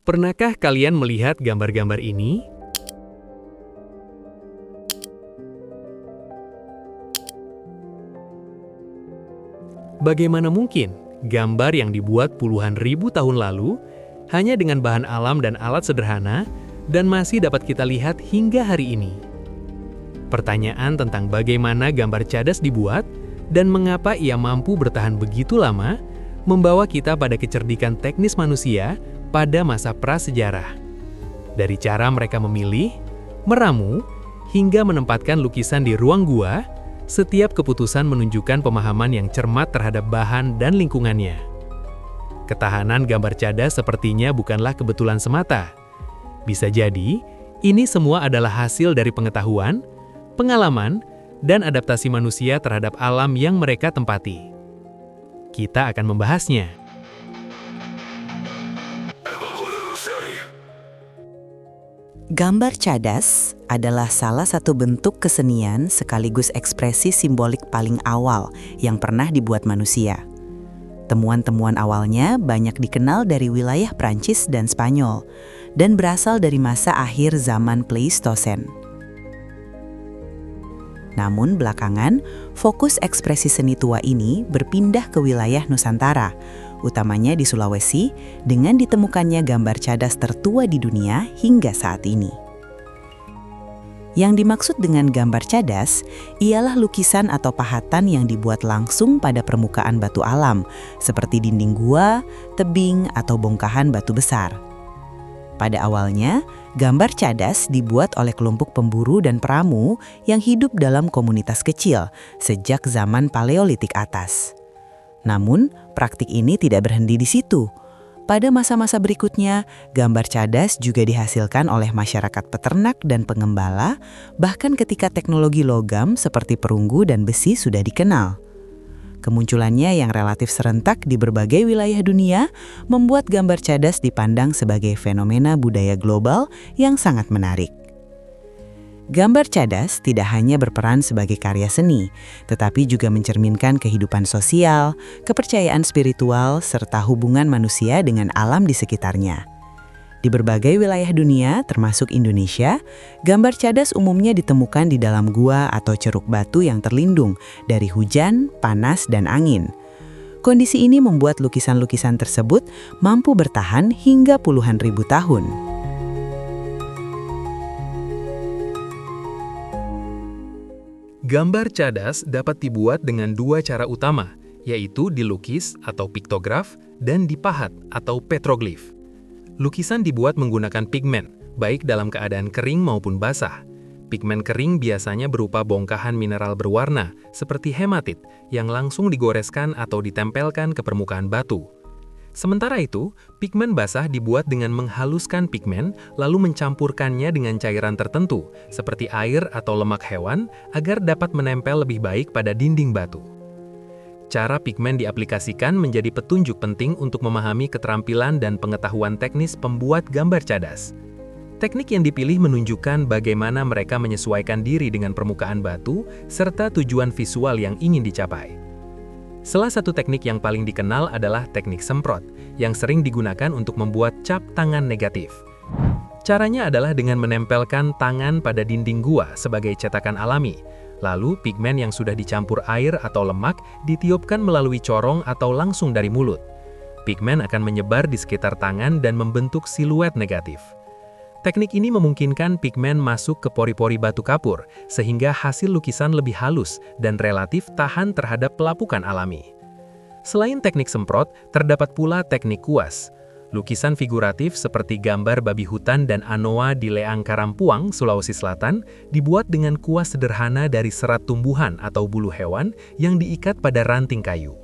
Pernahkah kalian melihat gambar-gambar ini? Bagaimana mungkin gambar yang dibuat puluhan ribu tahun lalu hanya dengan bahan alam dan alat sederhana dan masih dapat kita lihat hingga hari ini? Pertanyaan tentang bagaimana gambar cadas dibuat dan mengapa ia mampu bertahan begitu lama membawa kita pada kecerdikan teknis manusia pada masa prasejarah. Dari cara mereka memilih, meramu, hingga menempatkan lukisan di ruang gua, setiap keputusan menunjukkan pemahaman yang cermat terhadap bahan dan lingkungannya. Ketahanan gambar cadas sepertinya bukanlah kebetulan semata. Bisa jadi, ini semua adalah hasil dari pengetahuan, pengalaman, dan adaptasi manusia terhadap alam yang mereka tempati. Kita akan membahasnya. Gambar cadas adalah salah satu bentuk kesenian sekaligus ekspresi simbolik paling awal yang pernah dibuat manusia. Temuan-temuan awalnya banyak dikenal dari wilayah Prancis dan Spanyol dan berasal dari masa akhir zaman Pleistosen. Namun belakangan, fokus ekspresi seni tua ini berpindah ke wilayah Nusantara, utamanya di Sulawesi, dengan ditemukannya gambar cadas tertua di dunia hingga saat ini. Yang dimaksud dengan gambar cadas ialah lukisan atau pahatan yang dibuat langsung pada permukaan batu alam, seperti dinding gua, tebing, atau bongkahan batu besar. Pada awalnya, gambar cadas dibuat oleh kelompok pemburu dan peramu yang hidup dalam komunitas kecil sejak zaman Paleolitik atas. Namun, praktik ini tidak berhenti di situ. Pada masa-masa berikutnya, gambar cadas juga dihasilkan oleh masyarakat peternak dan pengembala, bahkan ketika teknologi logam seperti perunggu dan besi sudah dikenal. Kemunculannya yang relatif serentak di berbagai wilayah dunia membuat gambar cadas dipandang sebagai fenomena budaya global yang sangat menarik. Gambar cadas tidak hanya berperan sebagai karya seni, tetapi juga mencerminkan kehidupan sosial, kepercayaan spiritual, serta hubungan manusia dengan alam di sekitarnya. Di berbagai wilayah dunia, termasuk Indonesia, gambar cadas umumnya ditemukan di dalam gua atau ceruk batu yang terlindung dari hujan, panas, dan angin. Kondisi ini membuat lukisan-lukisan tersebut mampu bertahan hingga puluhan ribu tahun. Gambar cadas dapat dibuat dengan dua cara utama, yaitu dilukis atau piktograf dan dipahat atau petroglif. Lukisan dibuat menggunakan pigmen, baik dalam keadaan kering maupun basah. Pigmen kering biasanya berupa bongkahan mineral berwarna, seperti hematit, yang langsung digoreskan atau ditempelkan ke permukaan batu. Sementara itu, pigmen basah dibuat dengan menghaluskan pigmen, lalu mencampurkannya dengan cairan tertentu, seperti air atau lemak hewan, agar dapat menempel lebih baik pada dinding batu. Cara pigmen diaplikasikan menjadi petunjuk penting untuk memahami keterampilan dan pengetahuan teknis pembuat gambar cadas. Teknik yang dipilih menunjukkan bagaimana mereka menyesuaikan diri dengan permukaan batu serta tujuan visual yang ingin dicapai. Salah satu teknik yang paling dikenal adalah teknik semprot, yang sering digunakan untuk membuat cap tangan negatif. Caranya adalah dengan menempelkan tangan pada dinding gua sebagai cetakan alami. Lalu, pigmen yang sudah dicampur air atau lemak ditiupkan melalui corong atau langsung dari mulut. Pigmen akan menyebar di sekitar tangan dan membentuk siluet negatif. Teknik ini memungkinkan pigmen masuk ke pori-pori batu kapur, sehingga hasil lukisan lebih halus dan relatif tahan terhadap pelapukan alami. Selain teknik semprot, terdapat pula teknik kuas. Lukisan figuratif seperti gambar babi hutan dan anoa di Leang Karampuang, Sulawesi Selatan, dibuat dengan kuas sederhana dari serat tumbuhan atau bulu hewan yang diikat pada ranting kayu.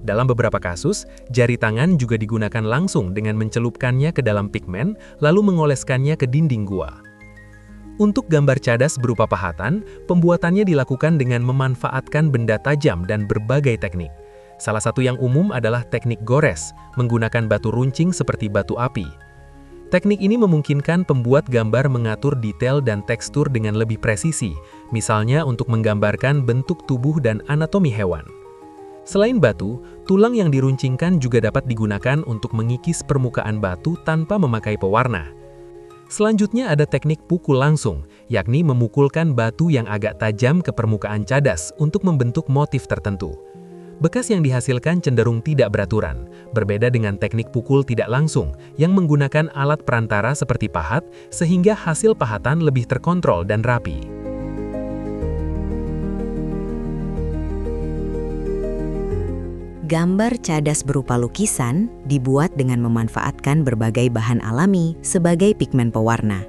Dalam beberapa kasus, jari tangan juga digunakan langsung dengan mencelupkannya ke dalam pigmen, lalu mengoleskannya ke dinding gua. Untuk gambar cadas berupa pahatan, pembuatannya dilakukan dengan memanfaatkan benda tajam dan berbagai teknik. Salah satu yang umum adalah teknik gores, menggunakan batu runcing seperti batu api. Teknik ini memungkinkan pembuat gambar mengatur detail dan tekstur dengan lebih presisi, misalnya untuk menggambarkan bentuk tubuh dan anatomi hewan. Selain batu, tulang yang diruncingkan juga dapat digunakan untuk mengikis permukaan batu tanpa memakai pewarna. Selanjutnya ada teknik pukul langsung, yakni memukulkan batu yang agak tajam ke permukaan cadas untuk membentuk motif tertentu. Bekas yang dihasilkan cenderung tidak beraturan, berbeda dengan teknik pukul tidak langsung yang menggunakan alat perantara seperti pahat, sehingga hasil pahatan lebih terkontrol dan rapi. Gambar cadas berupa lukisan dibuat dengan memanfaatkan berbagai bahan alami sebagai pigmen pewarna.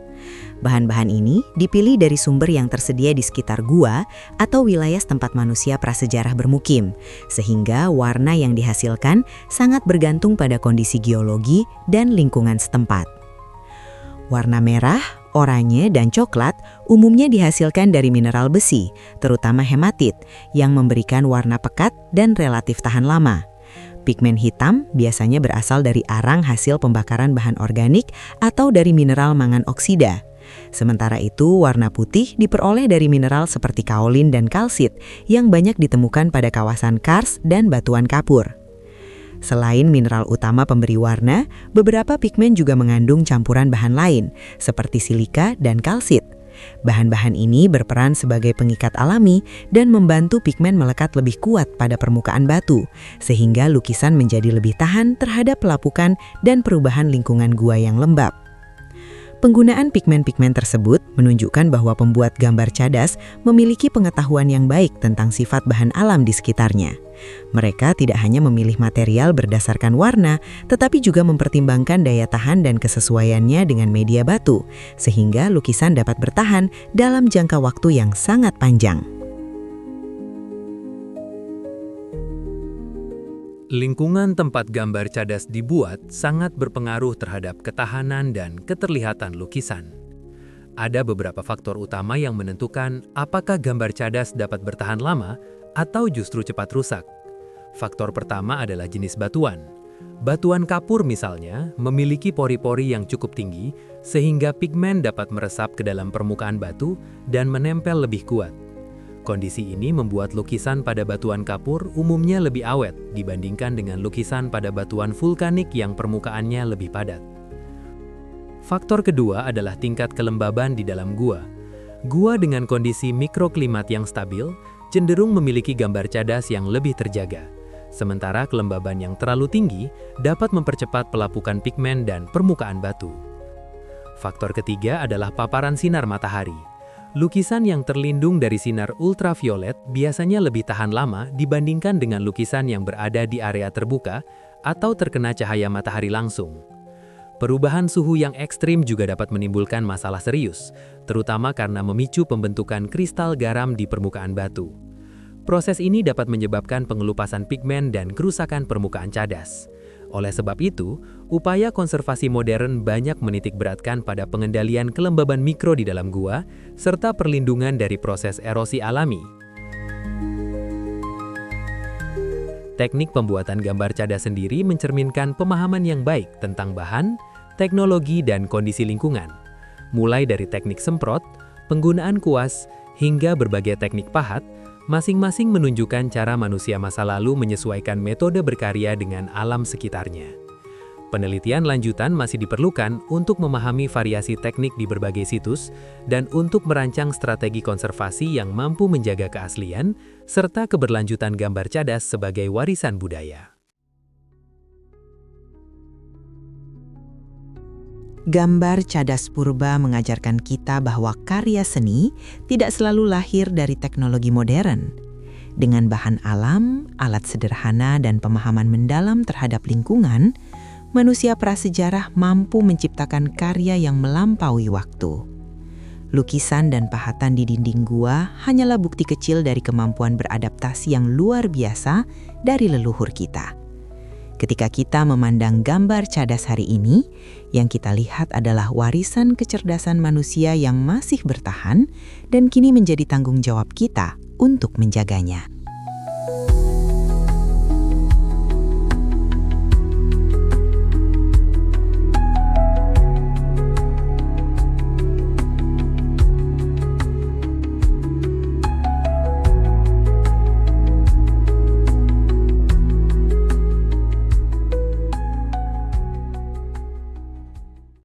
Bahan-bahan ini dipilih dari sumber yang tersedia di sekitar gua atau wilayah tempat manusia prasejarah bermukim, sehingga warna yang dihasilkan sangat bergantung pada kondisi geologi dan lingkungan setempat. Warna merah, oranye, dan coklat umumnya dihasilkan dari mineral besi, terutama hematit, yang memberikan warna pekat dan relatif tahan lama. Pigmen hitam biasanya berasal dari arang hasil pembakaran bahan organik atau dari mineral mangan oksida. Sementara itu, warna putih diperoleh dari mineral seperti kaolin dan kalsit yang banyak ditemukan pada kawasan Kars dan batuan kapur. Selain mineral utama pemberi warna, beberapa pigmen juga mengandung campuran bahan lain, seperti silika dan kalsit. Bahan-bahan ini berperan sebagai pengikat alami dan membantu pigmen melekat lebih kuat pada permukaan batu, sehingga lukisan menjadi lebih tahan terhadap pelapukan dan perubahan lingkungan gua yang lembab. Penggunaan pigmen-pigmen tersebut menunjukkan bahwa pembuat gambar cadas memiliki pengetahuan yang baik tentang sifat bahan alam di sekitarnya. Mereka tidak hanya memilih material berdasarkan warna, tetapi juga mempertimbangkan daya tahan dan kesesuaiannya dengan media batu, sehingga lukisan dapat bertahan dalam jangka waktu yang sangat panjang. Lingkungan tempat gambar cadas dibuat sangat berpengaruh terhadap ketahanan dan keterlihatan lukisan. Ada beberapa faktor utama yang menentukan apakah gambar cadas dapat bertahan lama atau justru cepat rusak. Faktor pertama adalah jenis batuan. Batuan kapur misalnya memiliki pori-pori yang cukup tinggi sehingga pigmen dapat meresap ke dalam permukaan batu dan menempel lebih kuat. Kondisi ini membuat lukisan pada batuan kapur umumnya lebih awet dibandingkan dengan lukisan pada batuan vulkanik yang permukaannya lebih padat. Faktor kedua adalah tingkat kelembaban di dalam gua. Gua dengan kondisi mikroklimat yang stabil cenderung memiliki gambar cadas yang lebih terjaga. Sementara kelembaban yang terlalu tinggi dapat mempercepat pelapukan pigmen dan permukaan batu. Faktor ketiga adalah paparan sinar matahari. Lukisan yang terlindung dari sinar ultraviolet biasanya lebih tahan lama dibandingkan dengan lukisan yang berada di area terbuka atau terkena cahaya matahari langsung. Perubahan suhu yang ekstrim juga dapat menimbulkan masalah serius, terutama karena memicu pembentukan kristal garam di permukaan batu. Proses ini dapat menyebabkan pengelupasan pigmen dan kerusakan permukaan cadas. Oleh sebab itu, upaya konservasi modern banyak menitikberatkan pada pengendalian kelembaban mikro di dalam gua, serta perlindungan dari proses erosi alami. Teknik pembuatan gambar cadas sendiri mencerminkan pemahaman yang baik tentang bahan, teknologi, dan kondisi lingkungan. Mulai dari teknik semprot, penggunaan kuas, hingga berbagai teknik pahat, masing-masing menunjukkan cara manusia masa lalu menyesuaikan metode berkarya dengan alam sekitarnya. Penelitian lanjutan masih diperlukan untuk memahami variasi teknik di berbagai situs dan untuk merancang strategi konservasi yang mampu menjaga keaslian serta keberlanjutan gambar cadas sebagai warisan budaya. Gambar cadas purba mengajarkan kita bahwa karya seni tidak selalu lahir dari teknologi modern. Dengan bahan alam, alat sederhana, dan pemahaman mendalam terhadap lingkungan, manusia prasejarah mampu menciptakan karya yang melampaui waktu. Lukisan dan pahatan di dinding gua hanyalah bukti kecil dari kemampuan beradaptasi yang luar biasa dari leluhur kita. Ketika kita memandang gambar cadas hari ini, yang kita lihat adalah warisan kecerdasan manusia yang masih bertahan dan kini menjadi tanggung jawab kita untuk menjaganya.